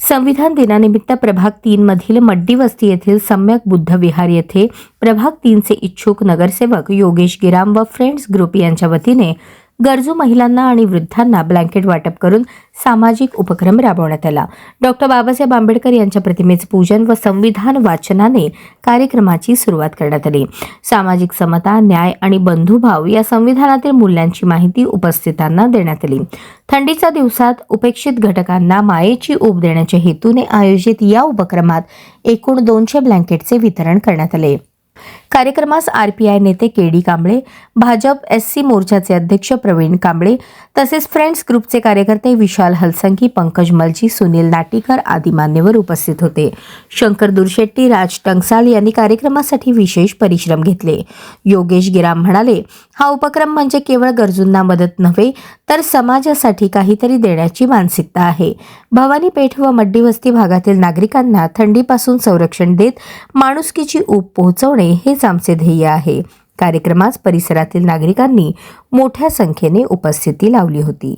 संविधान दिनानिमित्त प्रभाग 3 मधील मड्डी वस्ती येथील सम्यक बुद्ध विहार येथे प्रभाग 3 चे इच्छुक नगरसेवक योगेश गिराम व फ्रेंड्स ग्रुप यांच्या वतीने गरजू महिलांना आणि वृद्धांना ब्लँकेट वाटप करून सामाजिक उपक्रम राबवण्यात आला। डॉक्टर बाबासाहेब आंबेडकर यांच्या प्रतिमेचे पूजन व संविधान वाचनाने कार्यक्रमाची सुरुवात करण्यात आली। सामाजिक समता, न्याय आणि बंधुभाव या संविधानातील मूल्यांची माहिती उपस्थितांना देण्यात आली। थंडीच्या दिवसात उपेक्षित घटकांना मायेची ऊब देण्याच्या हेतूने आयोजित या उपक्रमात एकूण 200 ब्लँकेटचे वितरण करण्यात आले। कार्यक्रमास आरपीआय नेते केडी कांबळे, भाजप एससी मोर्चाचे अध्यक्ष प्रवीण कांबळे तसेच फ्रेंड्स ग्रुपचे कार्यकर्ते विशाल हलसंगी, पंकज मलजी, सुनील नाटीकर आदी मान्यवर उपस्थित होते। शंकर दुरशेट्टी, राज टंगसाळ यांनी कार्यक्रमासाठी विशेष परिश्रम घेतले। योगेश गिराम म्हणाले, हा उपक्रम म्हणजे केवळ गरजूंना मदत नव्हे तर समाजासाठी काहीतरी देण्याची मानसिकता आहे। भवानी पेठ व मड्डी वस्ती भागातील नागरिकांना थंडीपासून संरक्षण देत माणुसकीची ऊब पोहोचवणे हेच आमचे ध्येय आहे। कार्यक्रमास परिसरातील नागरिकांनी मोठ्या संख्येने उपस्थिती लावली होती।